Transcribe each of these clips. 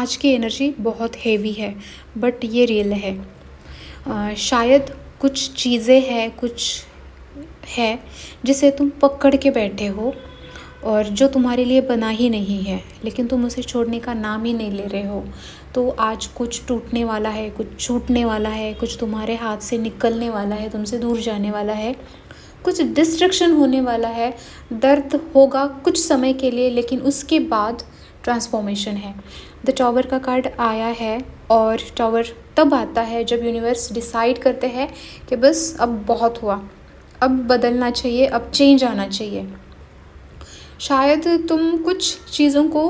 आज की एनर्जी बहुत हेवी है, बट ये रियल है। शायद कुछ चीज़ें हैं, कुछ है जिसे तुम पकड़ के बैठे हो और जो तुम्हारे लिए बना ही नहीं है, लेकिन तुम उसे छोड़ने का नाम ही नहीं ले रहे हो। तो आज कुछ टूटने वाला है, कुछ छूटने वाला है, कुछ तुम्हारे हाथ से निकलने वाला है, तुमसे दूर जाने वाला है, कुछ डिस्ट्रक्शन होने वाला है। दर्द होगा कुछ समय के लिए, लेकिन उसके बाद ट्रांसफॉर्मेशन है। द टॉवर का कार्ड आया है, और टॉवर तब आता है जब यूनिवर्स डिसाइड करते हैं कि बस अब बहुत हुआ, अब बदलना चाहिए, अब चेंज आना चाहिए। शायद तुम कुछ चीज़ों को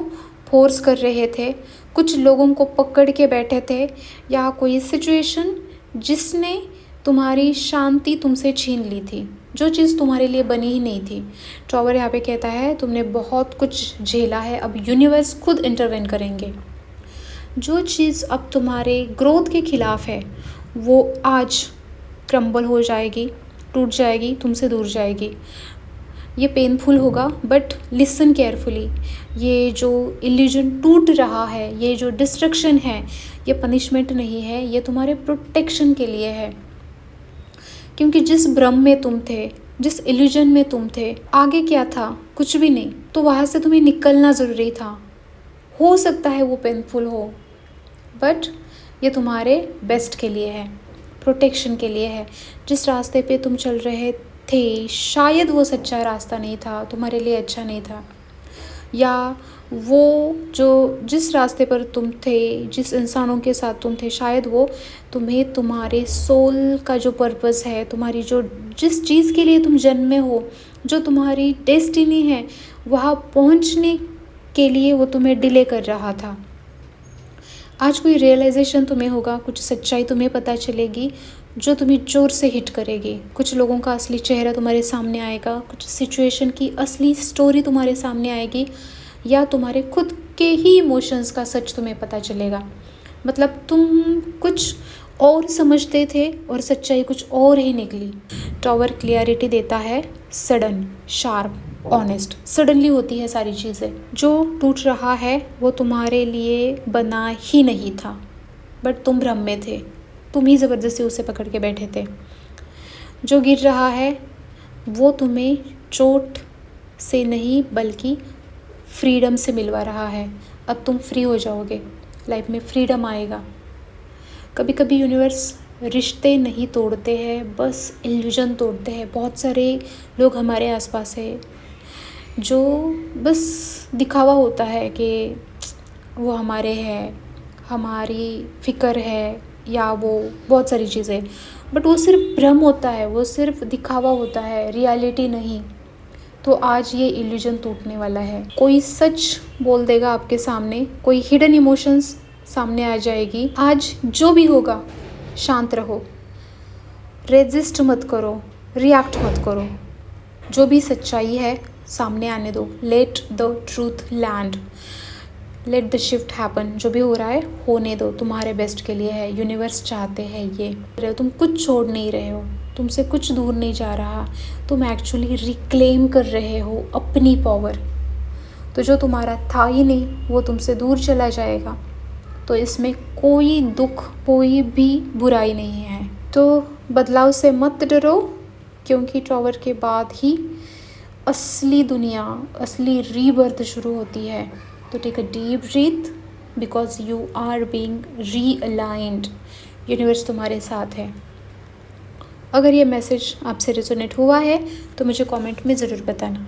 फोर्स कर रहे थे, कुछ लोगों को पकड़ के बैठे थे, या कोई सिचुएशन जिसने तुम्हारी शांति तुमसे छीन ली थी, जो चीज़ तुम्हारे लिए बनी ही नहीं थी। टॉवर यहाँ पे कहता है तुमने बहुत कुछ झेला है, अब यूनिवर्स खुद इंटरवेन करेंगे। जो चीज़ अब तुम्हारे ग्रोथ के ख़िलाफ़ है वो आज क्रम्बल हो जाएगी, टूट जाएगी, तुमसे दूर जाएगी। ये पेनफुल होगा, बट लिसन केयरफुली। ये जो इल्यूजन टूट रहा है, ये जो डिस्ट्रक्शन है, ये पनिशमेंट नहीं है, ये तुम्हारे प्रोटेक्शन के लिए है। क्योंकि जिस भ्रम में तुम थे, जिस इल्यूजन में तुम थे, आगे क्या था? कुछ भी नहीं। तो वहाँ से तुम्हें निकलना ज़रूरी था। हो सकता है वो पेनफुल हो, बट ये तुम्हारे बेस्ट के लिए है, प्रोटेक्शन के लिए है। जिस रास्ते पे तुम चल रहे थे, शायद वो सच्चा रास्ता नहीं था, तुम्हारे लिए अच्छा नहीं था, या वो जो जिस रास्ते पर तुम थे, जिस इंसानों के साथ तुम थे, शायद वो तुम्हें तुम्हारे सोल का जो पर्पस है, तुम्हारी जो जिस चीज़ के लिए तुम जन्मे हो, जो तुम्हारी डेस्टिनी है, वहाँ पहुँचने के लिए वो तुम्हें डिले कर रहा था। आज कोई रियलाइजेशन तुम्हें होगा, कुछ सच्चाई तुम्हें पता चलेगी जो तुम्हें जोर से हिट करेगी। कुछ लोगों का असली चेहरा तुम्हारे सामने आएगा, कुछ सिचुएशन की असली स्टोरी तुम्हारे सामने आएगी, या तुम्हारे खुद के ही इमोशंस का सच तुम्हें पता चलेगा। मतलब तुम कुछ और समझते थे और सच्चाई कुछ और ही निकली। टॉवर क्लियरिटी देता है, सडन, शार्प, ऑनेस्ट। सडनली होती है सारी चीज़ें। जो टूट रहा है वो तुम्हारे लिए बना ही नहीं था, बट तुम भ्रम में थे, तुम ही ज़बरदस्ती उसे पकड़ के बैठे थे। जो गिर रहा है वो तुम्हें चोट से नहीं बल्कि फ्रीडम से मिलवा रहा है। अब तुम फ्री हो जाओगे, लाइफ में फ्रीडम आएगा। कभी कभी यूनिवर्स रिश्ते नहीं तोड़ते हैं, बस इल्यूजन तोड़ते हैं। बहुत सारे लोग हमारे आसपास है जो बस दिखावा होता है कि वो हमारे हैं, हमारी फ़िक्र है, या वो बहुत सारी चीज़ें, बट वो सिर्फ भ्रम होता है, वो सिर्फ दिखावा होता है, रियलिटी नहीं। तो आज ये इल्यूजन टूटने वाला है। कोई सच बोल देगा आपके सामने, कोई हिडन इमोशंस सामने आ जाएगी। आज जो भी होगा, शांत रहो, रेजिस्ट मत करो, रिएक्ट मत करो। जो भी सच्चाई है सामने आने दो। Let the truth land, let the shift happen. जो भी हो रहा है होने दो, तुम्हारे बेस्ट के लिए है। यूनिवर्स चाहते हैं ये। तुम कुछ छोड़ नहीं रहे हो, तुमसे कुछ दूर नहीं जा रहा, तुम एक्चुअली रिक्लेम कर रहे हो अपनी पावर। तो जो तुम्हारा था ही नहीं वो तुमसे दूर चला जाएगा। तो इसमें कोई दुख, कोई भी बुराई नहीं है। तो बदलाव से मत डरो, क्योंकि टॉवर के बाद ही असली दुनिया, असली रीबर्थ शुरू होती है। तो take a deep breath, because you are being realigned. Universe तुम्हारे साथ है। अगर ये मैसेज आपसे रेजोनेट हुआ है तो मुझे कमेंट में ज़रूर बताना।